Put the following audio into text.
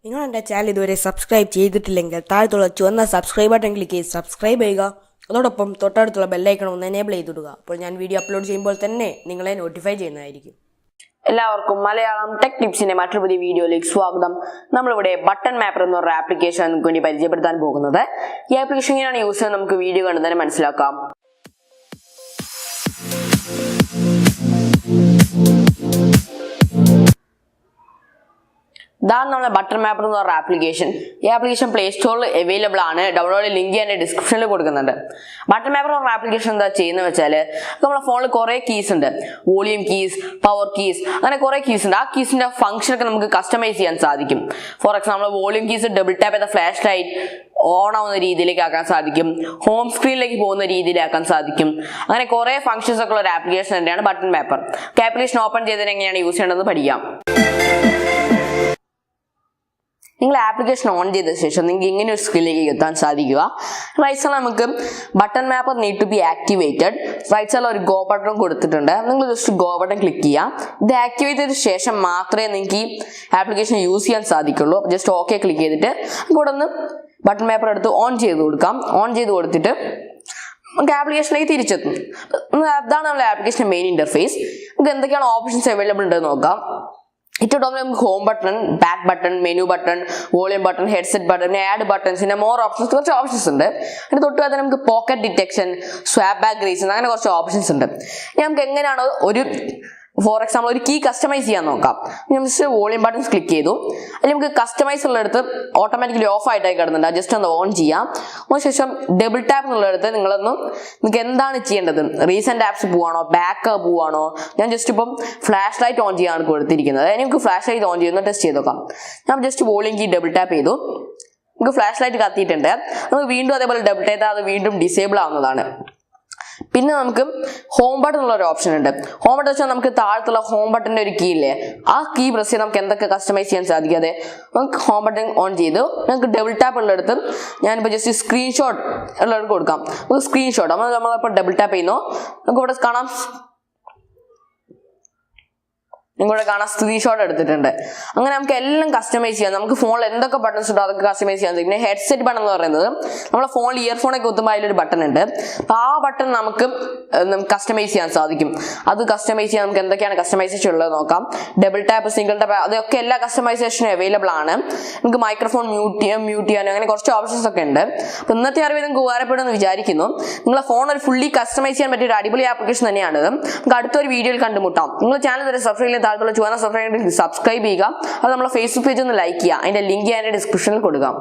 നിങ്ങൾ എൻ്റെ ചാനൽ ഇതുവരെ സബ്സ്ക്രൈബ് ചെയ്തിട്ടില്ലെങ്കിൽ താഴത്തുള്ള ചുവന്ന സബ്സ്ക്രൈബ് ബട്ടൺ ക്ലിക്ക് ചെയ്ത് സബ്സ്ക്രൈബ് ചെയ്യുക. അതോടൊപ്പം തൊട്ടടുത്തുള്ള ബെല്ലൈക്കൺ ഒന്ന് എനേബിൾ ചെയ്തിടുക. അപ്പോൾ ഞാൻ വീഡിയോ അപ്ലോഡ് ചെയ്യുമ്പോൾ തന്നെ നിങ്ങളെ നോട്ടിഫൈ ചെയ്യുന്നതായിരിക്കും. എല്ലാവർക്കും മലയാളം ടെക് ടിപ്സിന്റെ മറ്റൊരു പുതിയ വീഡിയോയിലേക്ക് സ്വാഗതം. നമ്മളിവിടെ ബട്ടൺ മാപ്പർ എന്ന ഒരു ആപ്ലിക്കേഷൻ നമുക്ക് വേണ്ടി പരിചയപ്പെടുത്താൻ പോകുന്നത്. ഈ ആപ്ലിക്കേഷൻ എങ്ങനെയാണ് യൂസ് ചെയ്യുന്നത് നമുക്ക് വീഡിയോ കണ്ട് തന്നെ മനസ്സിലാക്കാം. ഇതാണ് നമ്മുടെ ബട്ടൺ മാപ്പർ എന്ന് പറഞ്ഞ ആപ്ലിക്കേഷൻ. ഈ ആപ്ലിക്കേഷൻ പ്ലേ സ്റ്റോറിൽ അവൈലബിൾ ആണ്. ഡൗൺലോഡ് ലിങ്ക് ഞാൻ ഡിസ്ക്രിപ്ഷനിൽ കൊടുക്കുന്നുണ്ട്. ബട്ടൺ മാപ്പർ എന്ന് പറഞ്ഞ ആപ്ലിക്കേഷൻ എന്താ ചെയ്യുന്നത് വെച്ചാൽ, നമ്മുടെ ഫോണിൽ കുറേ കീസ് ഉണ്ട്. വോളിയം കീസ്, പവർ കീസ്, അങ്ങനെ കുറേ കീസ് ഉണ്ട്. ആ കീസിന്റെ ഫംഗ്ഷൻ ഒക്കെ നമുക്ക് കസ്റ്റമൈസ് ചെയ്യാൻ സാധിക്കും. For example volume keys double tap ചെയ്ത ഫ്ലാഷ് ലൈറ്റ് ഓൺ ആവുന്ന രീതിയിലേക്ക് ആക്കാൻ സാധിക്കും. ഹോം സ്ക്രീനിലേക്ക് പോകുന്ന രീതിയിലാക്കാൻ സാധിക്കും. അങ്ങനെ കുറേ ഫംഗ്ഷൻസ് ഒക്കെ ഉള്ള ഒരു ആപ്ലിക്കേഷൻ തന്നെയാണ് ബട്ടൺ മാപ്പർ. ആപ്ലിക്കേഷൻ ഓപ്പൺ ചെയ്തതിന് എങ്ങനെയാണ് യൂസ് ചെയ്യേണ്ടതെന്ന് പഠിക്കാം. നിങ്ങൾ ആപ്ലിക്കേഷൻ ഓൺ ചെയ്ത ശേഷം നിങ്ങൾക്ക് ഇങ്ങനെ ഒരു സ്ക്രീനിലേക്ക് എത്താൻ സാധിക്കുക. റൈറ്റ് സൈഡിൽ നമുക്ക് button mapper need to be activated. Right സൈഡിൽ ഒരു ഗോ ബട്ടൺ കൊടുത്തിട്ടുണ്ട്. നിങ്ങൾ ജസ്റ്റ് ഗോ ബട്ടൺ ക്ലിക്ക് ചെയ്യാം. ഇത് ആക്ടിവേറ്റ് ചെയ്ത ശേഷം മാത്രമേ നിങ്ങൾക്ക് ഈ ആപ്ലിക്കേഷൻ യൂസ് ചെയ്യാൻ സാധിക്കുള്ളൂ. ജസ്റ്റ് ഓക്കെ ക്ലിക്ക് ചെയ്തിട്ട് ഇവിടെ ഒന്ന് ബട്ടൺ മാപ്പർ എടുത്ത് ഓൺ ചെയ്ത് കൊടുക്കാം. ഓൺ ചെയ്ത് കൊടുത്തിട്ട് നമുക്ക് ആപ്ലിക്കേഷനിലേക്ക് തിരിച്ചെത്തും. അതാണ് നമ്മുടെ ആപ്ലിക്കേഷൻ്റെ മെയിൻ ഇന്റർഫേസ്. നമുക്ക് എന്തൊക്കെയാണ് ഓപ്ഷൻസ് അവൈലബിൾ ഉണ്ടെന്ന് നോക്കാം. ഏറ്റവും ടോപ്പിൽ നമുക്ക് home button, back button, menu button, volume button, headset button, add buttons, പിന്നെ മോർ ഓപ്ഷൻസ്, കുറച്ച് ഓപ്ഷൻസ് ഉണ്ട്. അതിന് തൊട്ട് നമുക്ക് pocket detection, swap back reason, അങ്ങനെ കുറച്ച് ഓപ്ഷൻസ് ഉണ്ട്. നമുക്ക് എങ്ങനെയാണ് ഒരു ഫോർ എക്സാമ്പിൾ ഒരു കീ കസ്റ്റമൈസ് ചെയ്യാൻ നോക്കാം. ജസ്റ്റ് വോളിയം ബട്ടൺസ് ക്ലിക്ക് ചെയ്തു. അതിൽ നമുക്ക് കസ്റ്റമൈസ് ഉള്ളിടത്ത് ഓട്ടോമാറ്റിക്കലി ഓഫ് ആയിട്ടായി കിടന്നുണ്ട്. ജസ്റ്റ് ഒന്ന് ഓൺ ചെയ്യാം. അതിനുശേഷം ഡബിൾ ടാപ്പ് എന്നുള്ളിടത്ത് നിങ്ങൾക്ക് എന്താണ് ചെയ്യേണ്ടത്, റീസെന്റ് ആപ്സ് പോവാണോ, ബാക്ക് പോവാണോ. ഞാൻ ജസ്റ്റ് ഇപ്പം ഫ്ലാഷ് ലൈറ്റ് ഓൺ ചെയ്യാനാണ് കൊടുത്തിരിക്കുന്നത്. അതിന് നമുക്ക് ഫ്ലാഷ് ലൈറ്റ് ഓൺ ചെയ്യുന്ന ടെസ്റ്റ് ചെയ്ത് നോക്കാം. ഞാൻ just volume key double tap ചെയ്തു. നമുക്ക് ഫ്ലാഷ് ലൈറ്റ് കത്തിയിട്ടുണ്ട്. നമുക്ക് വീണ്ടും അതേപോലെ ഡബിൾ ടാപ്പ് ചെയ്താൽ അത് വീണ്ടും ഡിസേബിൾ ആവുന്നതാണ്. പിന്നെ നമുക്ക് ഹോം ബട്ടൺ ഉള്ള ഒരു ഓപ്ഷൻ ഉണ്ട്. ഹോം ബട്ടൺ വെച്ചാൽ നമുക്ക് താഴത്തുള്ള ഹോം ബട്ടന്റെ ഒരു കീ ഇല്ലേ, ആ കീ പ്രസ് ചെയ്ത് നമുക്ക് എന്തൊക്കെ കസ്റ്റമൈസ് ചെയ്യാൻ സാധിക്കാതെ നമുക്ക് ഹോം ബട്ടൺ ഓൺ ചെയ്തു. നമുക്ക് ഡബിൾ ടാപ്പ് ഉള്ളിടത്ത് ഞാനിപ്പോൾ ജസ്റ്റ് സ്ക്രീൻഷോട്ട് ഉള്ളിടത്ത് കൊടുക്കാം. നമുക്ക് സ്ക്രീൻഷോട്ട് നമ്മളിപ്പോൾ ഡബിൾ ടാപ്പ് ചെയ്യുന്നു. നമുക്ക് ഇവിടെ കാണാം, നിങ്ങളുടെ കാണാൻ സ്ക്രീൻഷോട്ട് എടുത്തിട്ടുണ്ട്. അങ്ങനെ നമുക്ക് എല്ലാം കസ്റ്റമൈസ് ചെയ്യാം. നമുക്ക് ഫോണിൽ എന്തൊക്കെ ബട്ടൺസ് ഉണ്ടോ അതൊക്കെ കസ്റ്റമൈസ് ചെയ്യാൻ സാധിക്കും. പിന്നെ ഹെഡ്സെറ്റ് ബട്ടൺ എന്ന് പറയുന്നത് നമ്മുടെ ഫോണിൽ ഇയർഫോണൊക്കെ കുത്തുമ്പോൾ അതിലൊരു ബട്ടൺ ഉണ്ട്. ആ ബട്ടൺ നമുക്ക് കസ്റ്റമൈസ് ചെയ്യാൻ സാധിക്കും. അത് കസ്റ്റമൈസ് ചെയ്യാൻ നമുക്ക് എന്തൊക്കെയാണ് കസ്റ്റമൈസേഷൻ ഉള്ളത് നോക്കാം. ഡബിൾ ടാപ്പ്, സിംഗിൾ ടാപ്പ്, അതൊക്കെ എല്ലാ കസ്റ്റമൈസേഷനും അവൈലബിൾ ആണ്. നമുക്ക് മൈക്രോഫോൺ മ്യൂട്ട് ചെയ്യാനും അങ്ങനെ കുറച്ച് ഓപ്ഷൻസ് ഒക്കെ ഉണ്ട്. അപ്പോൾ ഇന്നത്തെ അറിവ് നിങ്ങൾക്ക് ഉപകാരപ്പെടുമെന്ന് വിചാരിക്കുന്നു. നിങ്ങളെ ഫോൺ ഒരു ഫുള്ളി കസ്റ്റമൈസ് ചെയ്യാൻ പറ്റിയ ഒരു അടിപൊളി ആപ്ലിക്കേഷൻ തന്നെയാണ്. നമുക്ക് അടുത്തൊരു വീഡിയോയിൽ കണ്ടുമുട്ടാം. നിങ്ങൾ ചാനൽ വരെ ചുവന്ന സബ്സ്ക്രൈബ് ചെയ്യുക. അത് നമ്മളെ ഫേസ്ബുക്ക് പേജ് ഒന്ന് ലൈക്ക് ചെയ്യുക. അതിന്റെ ലിങ്ക് ഞാൻ ഡിസ്ക്രിപ്ഷനിൽ കൊടുക്കാം.